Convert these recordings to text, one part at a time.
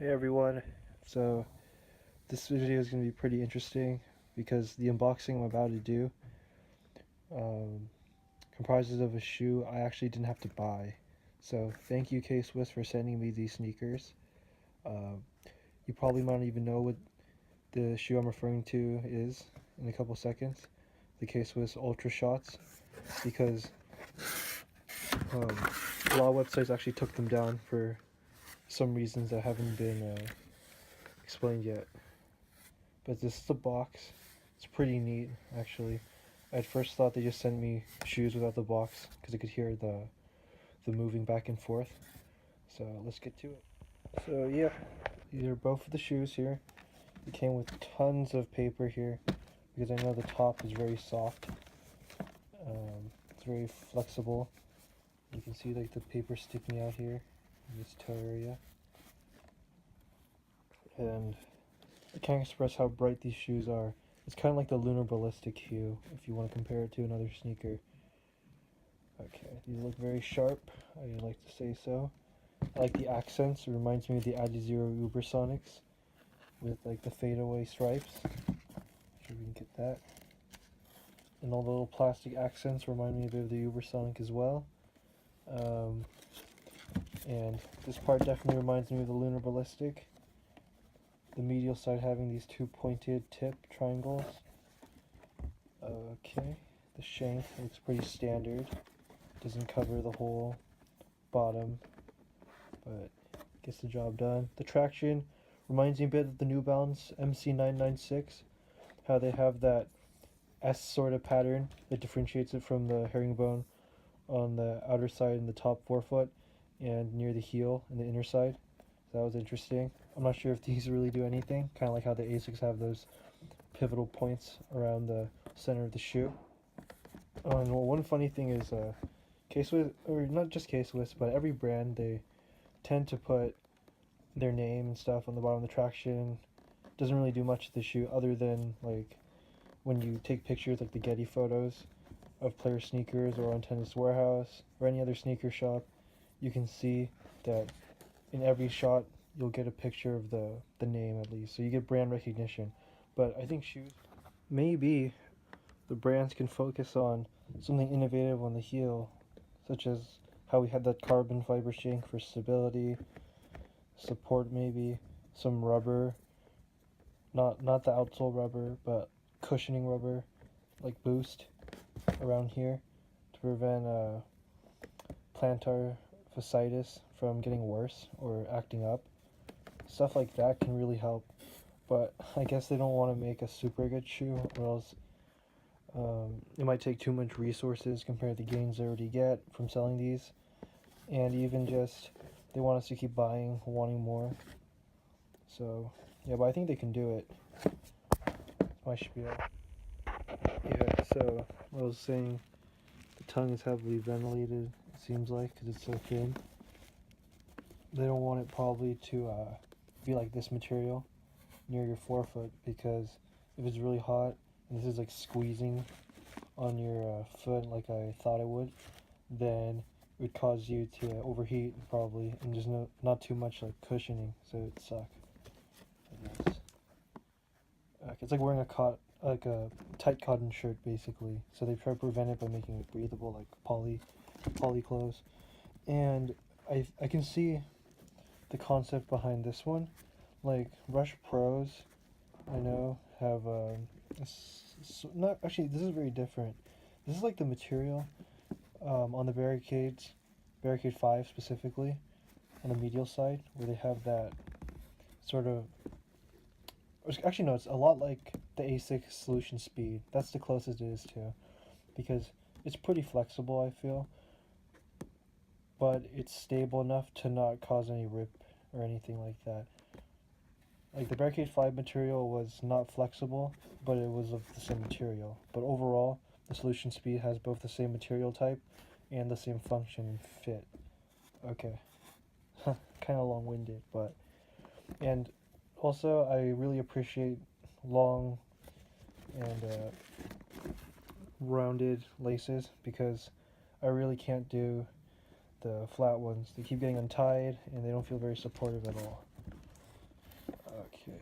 Hey everyone, so this video is going to be pretty interesting because the unboxing I'm about to do um, comprises of a shoe I actually didn't have to buy. So thank you K-Swiss for sending me these sneakers. Uh, you probably might not even know what the shoe I'm referring to is in a couple seconds. The K-Swiss Ultra Shots, because a lot of websites actually took them down for some reasons that haven't been explained yet. But this is the box. It's pretty neat, actually. I at first thought they just sent me shoes without the box because I could hear the moving back and forth. So let's get to it. So yeah, these are both of the shoes here. It came with tons of paper here because I know the top is very soft. It's very flexible. You can see like the paper sticking out here in this toe area. And I can't express how bright these shoes are. It's kind of like the Lunar Ballistic hue, if you want to compare it to another sneaker. Okay, these look very sharp, I'd like to say so. I like the accents. It reminds me of the Adizero Ubersonics with like the fadeaway stripes. Sure we can get that. And all the little plastic accents remind me a bit of the Ubersonic as well. And this part definitely reminds me of the Lunar Ballistic. The medial side having these two pointed tip triangles. Okay, the shank looks pretty standard. Doesn't cover the whole bottom, but gets the job done. The traction reminds me a bit of the New Balance MC996, how they have that S sort of pattern that differentiates it from the herringbone on the outer side and the top forefoot and near the heel and the inner side. So that was interesting. I'm not sure if these really do anything, kind of like how the Asics have those pivotal points around the center of the shoe. And one funny thing is K-Swiss, or not just K-Swiss, but every brand, they tend to put their name and stuff on the bottom of the traction. Doesn't really do much to the shoe other than like when you take pictures, like the Getty photos of player sneakers or on Tennis Warehouse or any other sneaker shop, you can see that in every shot you'll get a picture of the name at least, so you get brand recognition. But I think shoes, maybe the brands can focus on something innovative on the heel, such as how we had that carbon fiber shank for stability, support, maybe some rubber, not the outsole rubber, but cushioning rubber, like Boost around here to prevent plantar fasciitis from getting worse or acting up. Stuff like that can really help, but I guess they don't want to make a super good shoe, or else it might take too much resources compared to the gains they already get from selling these, and even just they want us to keep buying, wanting more. So yeah, but I think they can do it. That's my spiel. Yeah, so I was saying the tongue is heavily ventilated, it seems like, because it's so thin. They don't want it probably to be like this material near your forefoot, because if it's really hot and this is like squeezing on your foot like I thought it would, then it would cause you to overheat probably, and just not too much like cushioning, so it would suck, I guess. It's like wearing like a tight cotton shirt basically. So they try to prevent it by making it breathable, like poly clothes. And I can see the concept behind this one. Like Rush Pros, I know have not actually. This is very different. This is like the material on the barricades, barricade 5 specifically, on the medial side, where they have that sort of. Actually, no, it's a lot like the ASIC Solution Speed. That's the closest it is to, because it's pretty flexible, I feel, but it's stable enough to not cause any rip or anything like that. Like the Barricade 5 material was not flexible, but it was of the same material. But overall, the Solution Speed has both the same material type and the same function and fit. Okay. Kind of long-winded, but... And also, I really appreciate long and rounded laces, because I really can't do the flat ones. They keep getting untied and they don't feel very supportive at all. Okay.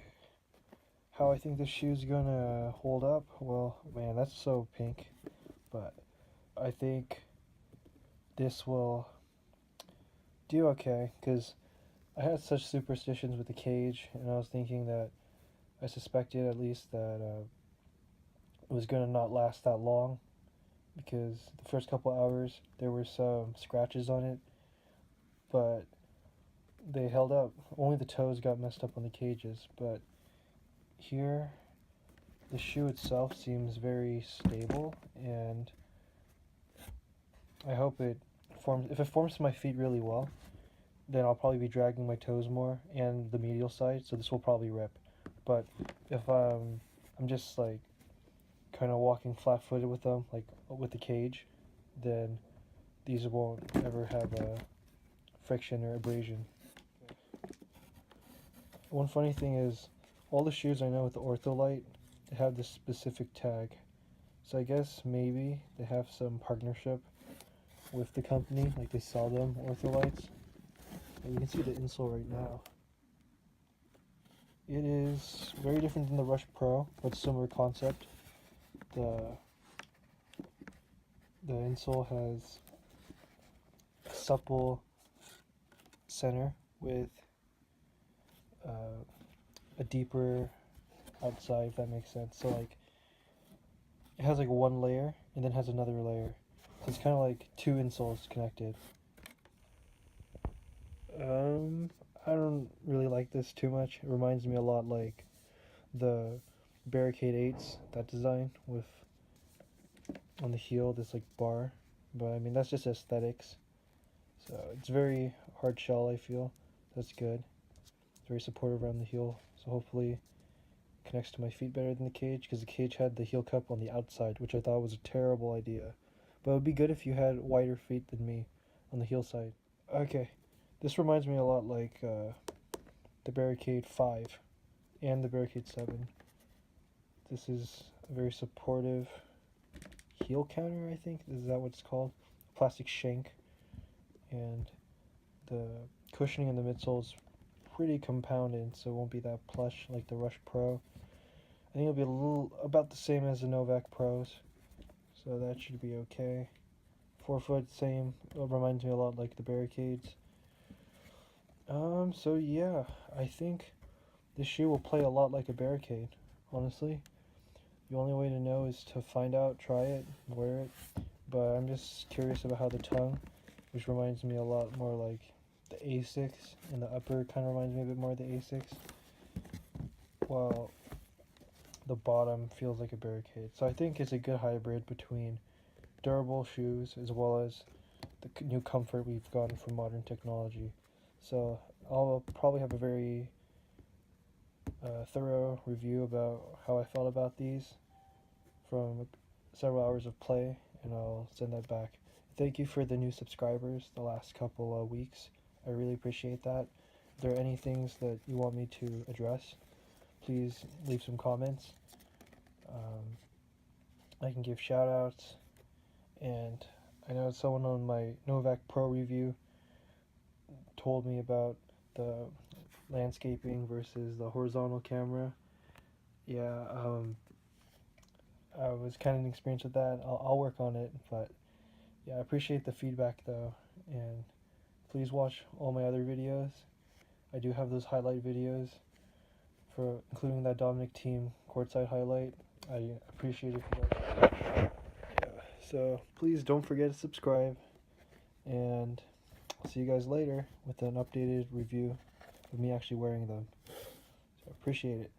How I think this shoe's gonna hold up? Well, man, that's so pink. But I think this will do okay, because I had such superstitions with the cage, and I was thinking that I suspected at least that it was gonna not last that long, because the first couple hours there were some scratches on it, but they held up. Only the toes got messed up on the cages, but here the shoe itself seems very stable, and I hope it forms. If it forms to my feet really well, then I'll probably be dragging my toes more and the medial side, so this will probably rip. But if I'm just like kind of walking flat-footed with them, like with the cage, then these won't ever have a friction or abrasion. One funny thing is, all the shoes I know with the Ortholite, they have this specific tag. So I guess maybe they have some partnership with the company, like they sell them Ortholites. And you can see the insole right now. It is very different than the Rush Pro, but similar concept. The insole has a supple center with a deeper outside, if that makes sense. So like it has like one layer and then has another layer. So it's kind of like two insoles connected. I don't really like this too much. It reminds me a lot like the Barricade 8s, that design with on the heel this like bar. But I mean that's just aesthetics. So it's very hard shell, I feel. That's good. It's very supportive around the heel. So hopefully it connects to my feet better than the cage, because the cage had the heel cup on the outside, which I thought was a terrible idea. But it would be good if you had wider feet than me on the heel side. Okay, this reminds me a lot like the Barricade 5 and the Barricade 7. This is a very supportive heel counter, I think. Is that what it's called? Plastic shank. And the cushioning in the midsole is pretty compounded, so it won't be that plush like the Rush Pro. I think it'll be a little about the same as the Novak Pros, so that should be okay. Forefoot, same. It reminds me a lot like the Barricades. So yeah, I think this shoe will play a lot like a Barricade, honestly. The only way to know is to find out, try it, wear it. But I'm just curious about how the tongue, which reminds me a lot more like the Asics, and the upper kind of reminds me a bit more of the Asics, while the bottom feels like a Barricade. So I think it's a good hybrid between durable shoes as well as the new comfort we've gotten from modern technology. So I'll probably have a very thorough review about how I felt about these from several hours of play, and I'll send that back. Thank you for the new subscribers the last couple of weeks. I really appreciate that. If there are any things that you want me to address, please leave some comments. I can give shout outs, and I know someone on my Novak Pro review told me about the landscaping versus the horizontal camera. Yeah, I was kind of inexperienced with that. I'll work on it, but yeah, I appreciate the feedback though, and please watch all my other videos. I do have those highlight videos, for including that Dominic team courtside highlight. I appreciate it for that. Yeah, so please don't forget to subscribe, and I'll see you guys later with an updated review of me actually wearing them. So appreciate it.